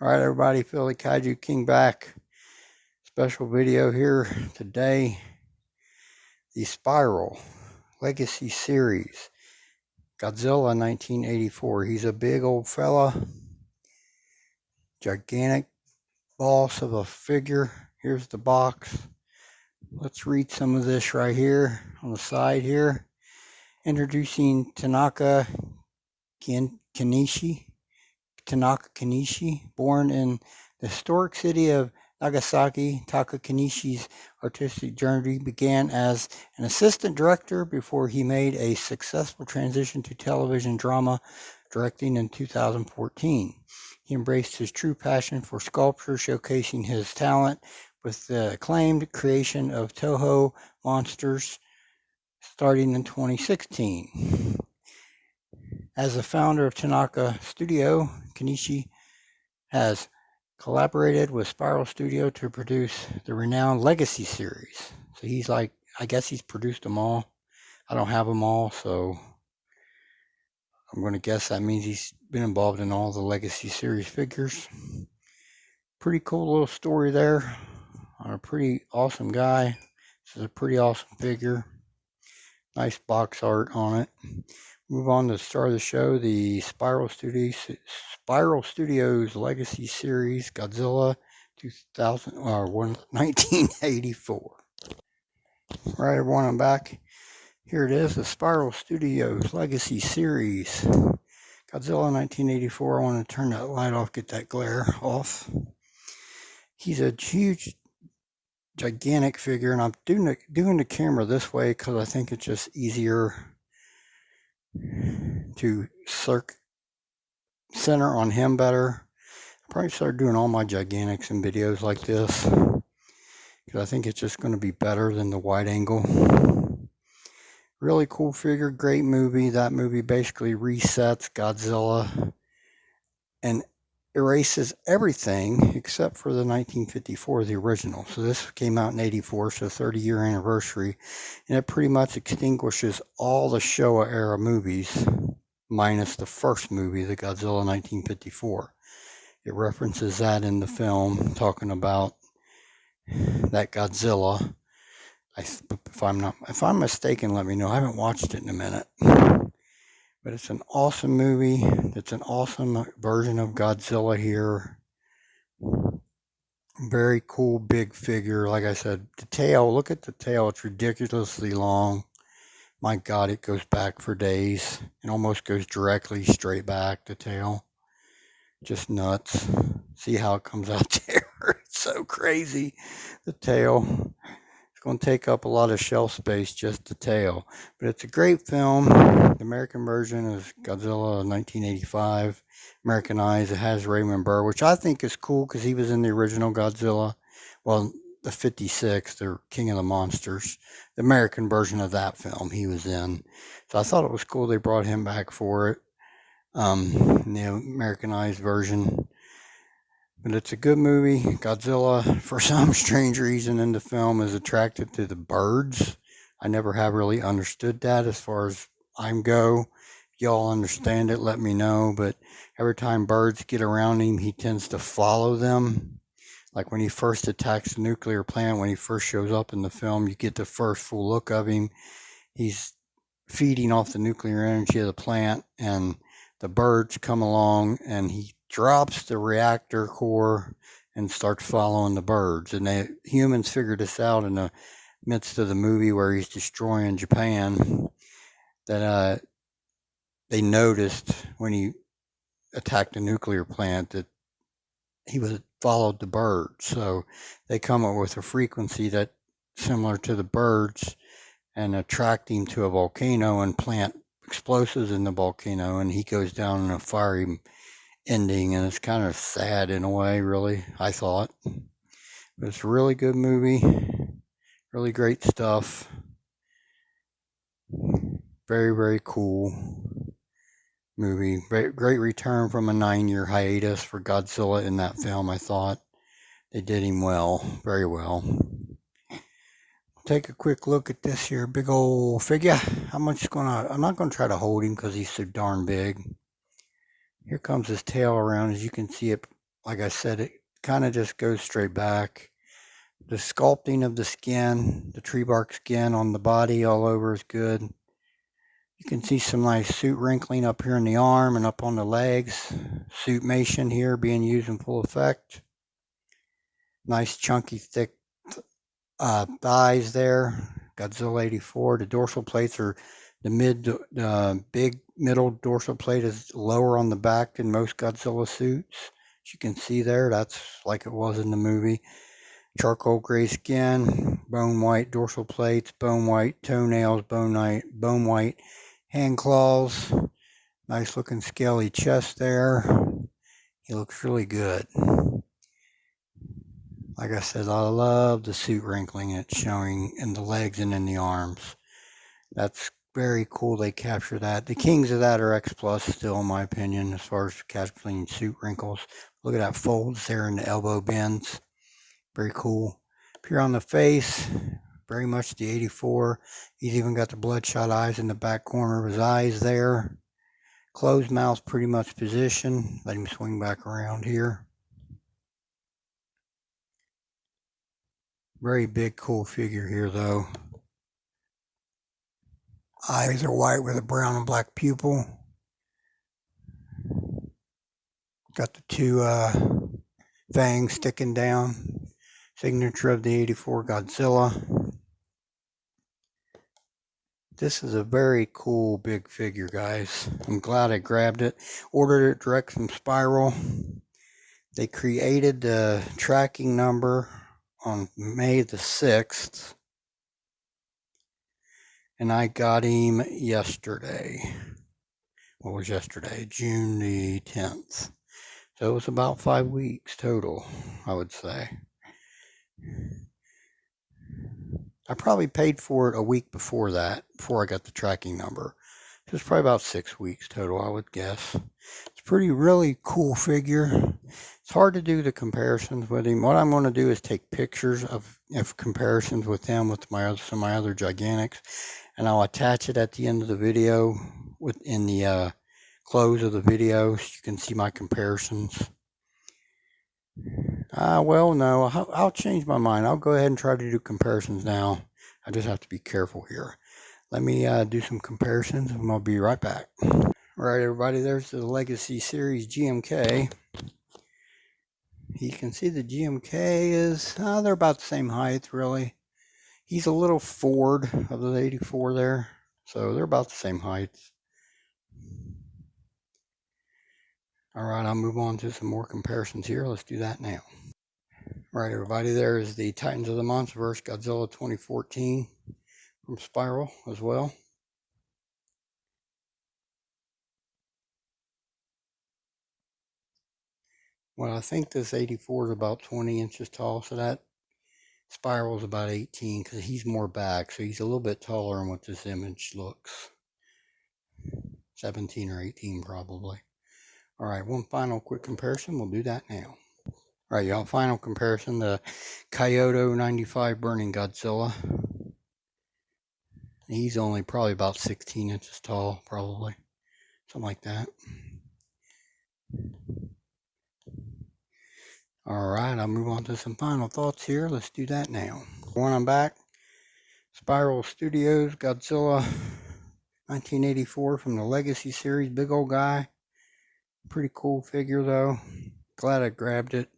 Alright everybody, Philly Kaiju King back. Special video here today. The Spiral Legacy Series Godzilla 1984. He's a big old fella. Gigantic boss of a figure. Here's the box. Let's read some of this right here on the side here. Introducing Tanaka Kenishi. Born in the historic city of Nagasaki, Taka Kenishi's artistic journey began as an assistant director before he made a successful transition to television drama directing in 2014. He embraced his true passion for sculpture, showcasing his talent with the acclaimed creation of Toho monsters starting in 2016. As the founder of Tanaka Studio, Kenishi has collaborated with Spiral Studio to produce the renowned Legacy series. So he's like, I guess he's produced them all. I don't have them all, so I'm going to guess that means he's been involved in all the Legacy series figures. Pretty cool little story there on a pretty awesome guy. This is a pretty awesome figure. Nice box art on it. Move on to the start of the show, the Spiral Studios Legacy Series Godzilla 1984. Right, everyone, I'm back. Here it is, the Spiral Studios Legacy Series Godzilla 1984. I want to turn that light off, get that glare off. He's a huge, gigantic figure, and I'm doing the camera this way because I think it's just easier to center on him better. I'll probably start doing all my gigantics in videos like this because I think it's just going to be better than the wide angle. Really cool figure, great movie. That movie basically resets Godzilla and erases everything except for the 1954, the original. So this came out in 84, so 30-year anniversary, and it pretty much extinguishes all the Showa era movies minus the first movie, the Godzilla 1954. It references that in the film, talking about that Godzilla. If I'm mistaken, let me know. I haven't watched it in a minute. But it's an awesome movie. It's an awesome version of Godzilla here. Very cool big figure. Like I said, the tail, look at the tail. It's ridiculously long. My God, it goes back for days. It almost goes directly straight back, the tail. Just nuts. See how it comes out there? It's so crazy. The tail. It's going to take up a lot of shelf space, just the tail. But it's a great film. The American version is Godzilla 1985. Americanized. It has Raymond Burr, which I think is cool because he was in the original Godzilla. Well, the 56, the King of the Monsters. The American version of that film he was in. So I thought it was cool they brought him back for it. The Americanized version. But it's a good movie. Godzilla, for some strange reason in the film, is attracted to the birds. I never have really understood that as far as I go. If y'all understand it, let me know. But every time birds get around him, he tends to follow them. Like when he first attacks the nuclear plant, when he first shows up in the film, you get the first full look of him. He's feeding off the nuclear energy of the plant, and the birds come along, and he drops the reactor core and starts following the birds. And humans figured this out in the midst of the movie where he's destroying Japan, that they noticed when he attacked the nuclear plant that he followed the birds. So they come up with a frequency that similar to the birds and attract him to a volcano and plant explosives in the volcano, and he goes down in a fiery ending, and it's kind of sad in a way, really, I thought. But it's a really good movie. Really great stuff. Very, very cool movie. Great return from a 9-year hiatus for Godzilla in that film, I thought. They did him well. Very well. Take a quick look at this here big old figure. I'm not going to try to hold him because he's so darn big. Here comes his tail around. As you can see, it like I said, it kind of just goes straight back. The sculpting of the skin, the tree bark skin on the body all over is good. You can see some nice suit wrinkling up here in the arm and up on the legs. Suitmation here being used in full effect. Nice chunky thick thighs there. Godzilla 84. The dorsal plates are the big middle dorsal plate is lower on the back than most Godzilla suits. As you can see there, that's like it was in the movie. Charcoal gray skin, bone white dorsal plates, bone white toenails, bone white hand claws. Nice looking scaly chest there. He looks really good. Like I said, I love the suit wrinkling it's showing in the legs and in the arms. That's very cool they capture that. The kings of that are X Plus still, in my opinion, as far as capturing suit wrinkles. Look at that folds there in the elbow bends. Very cool. Up here on the face, very much the 84. He's even got the bloodshot eyes in the back corner of his eyes there. Closed mouth pretty much position. Let him swing back around here. Very big, cool figure here, though. Eyes are white with a brown and black pupil. Got the two fangs sticking down. Signature of the 84 Godzilla. This is a very cool big figure, guys. I'm glad I grabbed it. Ordered it direct from Spiral. They created the tracking number on May the 6th. And I got him yesterday. What was yesterday? June the 10th. So it was about 5 weeks total, I would say. I probably paid for it a week before that, before I got the tracking number. It was probably about 6 weeks total, I would guess. It's a really cool figure. It's hard to do the comparisons with him. What I'm going to do is take pictures of comparisons with him with some of my other Gigantics, and I'll attach it at the end of the video in the close of the video so you can see my comparisons. Well, no, I'll change my mind. I'll go ahead and try to do comparisons now. I just have to be careful here. Let me do some comparisons and I'll be right back. All right, everybody, there's the Legacy Series GMK. You can see the GMK is, they're about the same height, really. He's a little forward of the 84 there, so they're about the same height. All right, I'll move on to some more comparisons here. Let's do that now. All right, everybody, there is the Titans of the Monsterverse Godzilla 2014 from Spiral as well. Well, I think this 84 is about 20 inches tall, so that Spiral is about 18 because he's more back, so he's a little bit taller than what this image looks. 17 or 18 probably. All right, one final quick comparison. We'll do that now. All right, y'all, final comparison, the Kaiju 95 Burning Godzilla. He's only probably about 16 inches tall, probably. Something like that. All right, I'll move on to some final thoughts here. Let's do that now. When I'm back, Spiral Studios Godzilla 1984 from the Legacy Series. Big old guy. Pretty cool figure, though. Glad I grabbed it.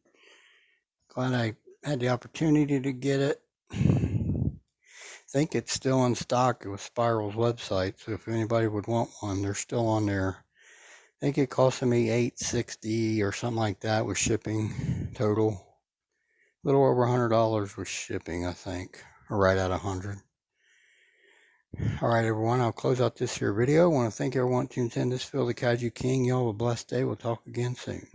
Glad I had the opportunity to get it. I think it's still in stock with Spiral's website, so if anybody would want one, they're still on there. I think it cost me $860 or something like that with shipping total. A little over $100 with shipping, I think, or right at $100. All right, everyone, I'll close out this here video. I want to thank everyone who tunes in. This is Phil the Kaiju King. Y'all have a blessed day. We'll talk again soon.